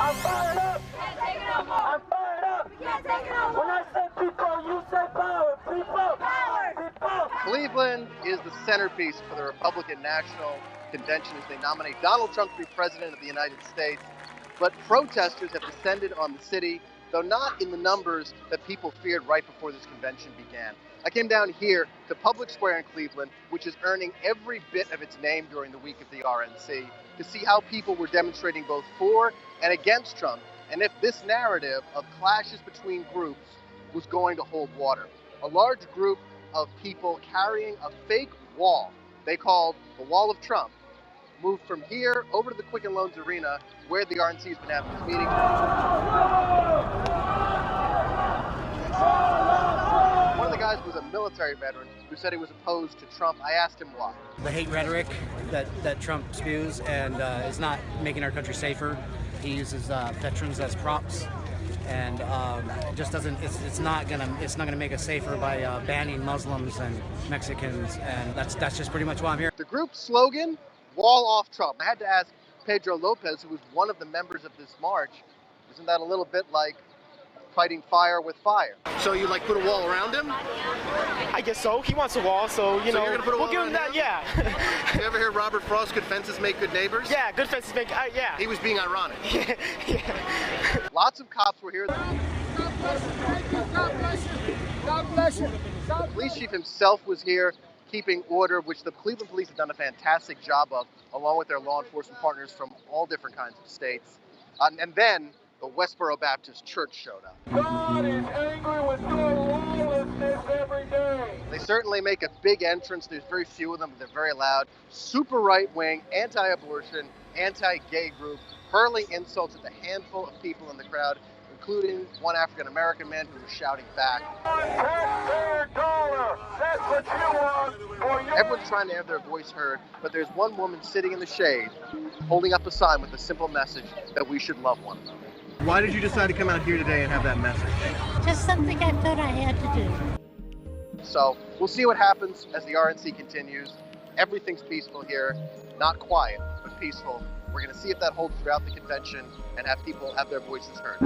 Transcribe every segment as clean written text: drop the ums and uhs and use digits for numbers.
I'm fired up. Can't take it no more. I'm fired up. We can't take it no more. When I say people, you say power. People. Power. People. Cleveland is the centerpiece for the Republican National Convention as they nominate Donald Trump to be president of the United States. But protesters have descended on the city, though not in the numbers that people feared right before this convention began. I came down here to Public Square in Cleveland, which is earning every bit of its name during the week of the RNC, to see how people were demonstrating both for and against Trump, and if this narrative of clashes between groups was going to hold water. A large group of people carrying a fake wall they called the Wall of Trump moved from here over to the Quicken Loans Arena where the RNC has been having its meetings. One of the guys was a military veteran who said he was opposed to Trump. I asked him why. The hate rhetoric that Trump spews and is not making our country safer. He uses veterans as props, and it just doesn't. It's not gonna make us safer by banning Muslims and Mexicans, and that's just pretty much why I'm here. The group's slogan: "Wall off Trump." I had to ask Pedro Lopez, who was one of the members of this march, isn't that a little bit like fighting fire with fire? So you like put a wall around him? I guess so. He wants a wall, so you know. You're gonna put a wall we'll give him that. him? Yeah. You ever hear Robert Frost? Good fences make good neighbors. Yeah, good fences make. Yeah. He was being ironic. Yeah. Lots of cops were here. God bless you. Thank you. God bless you. God bless you. The police chief himself was here keeping order, which the Cleveland police have done a fantastic job of, along with their law enforcement partners from all different kinds of states. And then the Westboro Baptist Church showed up. God is angry with doing lawlessness every day. They certainly make a big entrance. There's very few of them, but they're very loud. Super right-wing, anti-abortion, anti-gay group, hurling insults at the handful of people in the crowd, including one African-American man who was shouting back. Taxpayer dollar. That's what you want for your... Everyone's trying to have their voice heard, but there's one woman sitting in the shade, holding up a sign with a simple message that we should love one another. Why did you decide to come out here today and have that message? Just something I thought I had to do. So we'll see what happens as the RNC continues. Everything's peaceful here, not quiet, but peaceful. We're going to see if that holds throughout the convention and have people have their voices heard.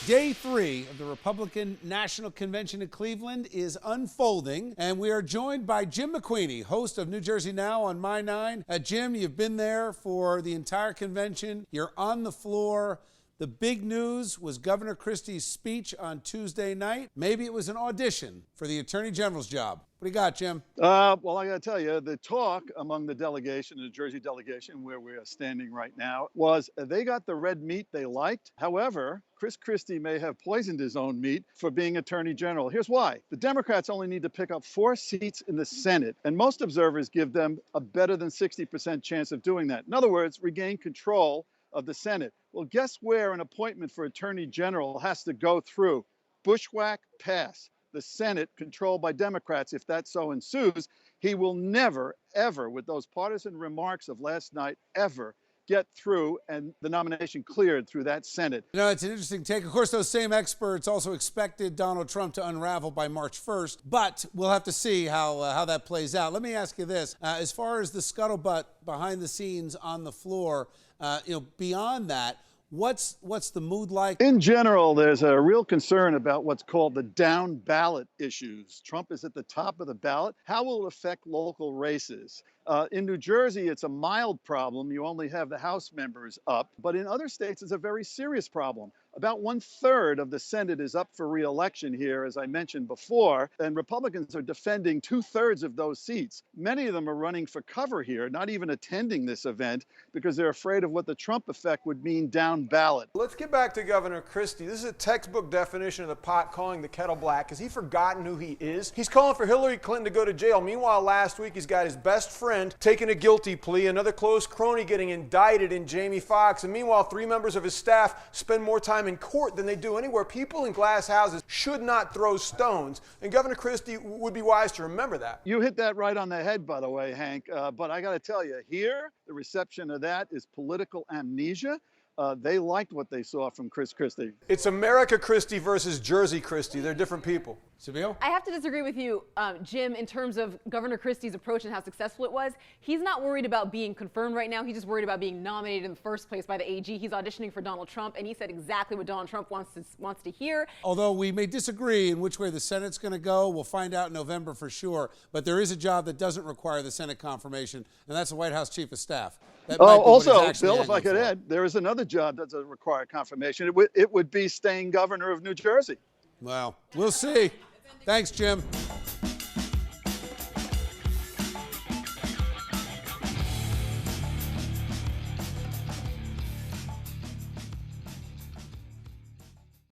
Day 3 of the Republican National Convention in Cleveland is unfolding, and we are joined by Jim McQueeny, host of New Jersey Now on My 9. Jim, you've been there for the entire convention. You're on the floor. The big news was Governor Christie's speech on Tuesday night. Maybe it was an audition for the Attorney General's job. What do you got, Jim? Well, I got to tell you, the talk among the delegation, the Jersey delegation, where we are standing right now, was they got the red meat they liked. However, Chris Christie may have poisoned his own meat for being Attorney General. Here's why. The Democrats only need to pick up 4 seats in the Senate, and most observers give them a better than 60% chance of doing that. In other words, regain control of the Senate. Well, guess where an appointment for Attorney General has to go through? Bushwhack pass. The Senate, controlled by Democrats. If that so ensues, he will never, ever, with those partisan remarks of last night, ever get through and the nomination cleared through that Senate. You know, it's an interesting take. Of course, those same experts also expected Donald Trump to unravel by March 1st, but we'll have to see how that plays out. Let me ask you this. As far as the scuttlebutt behind the scenes on the floor, beyond that, what's the mood like? In general, there's a real concern about what's called the down ballot issues. Trump is at the top of the ballot. How will it affect local races? In New Jersey, it's a mild problem. You only have the House members up. But in other states, it's a very serious problem. About 1/3 of the Senate is up for re-election here, as I mentioned before, and Republicans are defending 2/3 of those seats. Many of them are running for cover here, not even attending this event, because they're afraid of what the Trump effect would mean down ballot. Let's get back to Governor Christie. This is a textbook definition of the pot calling the kettle black. Has he forgotten who he is? He's calling for Hillary Clinton to go to jail. Meanwhile, last week, he's got his best friend taking a guilty plea, another close crony getting indicted in Jamie Foxx, and meanwhile, 3 members of his staff spend more time in court than they do anywhere. People in glass houses should not throw stones, and Governor Christie would be wise to remember that. You hit that right on the head, by the way, Hank, but I got to tell you, here, the reception of that is political amnesia. They liked what they saw from Chris Christie. It's America Christie versus Jersey Christie. They're different people. Sabille? I have to disagree with you, Jim, in terms of Governor Christie's approach and how successful it was. He's not worried about being confirmed right now. He's just worried about being nominated in the first place by the AG. He's auditioning for Donald Trump, and he said exactly what Donald Trump wants to hear. Although we may disagree in which way the Senate's going to go, we'll find out in November for sure. But there is a job that doesn't require the Senate confirmation, and that's the White House Chief of Staff. That might be what he's Also, actually Bill, if I angling could for. add, there is another job that doesn't require confirmation. It would be staying governor of New Jersey. Well, we'll see. Thanks, Jim.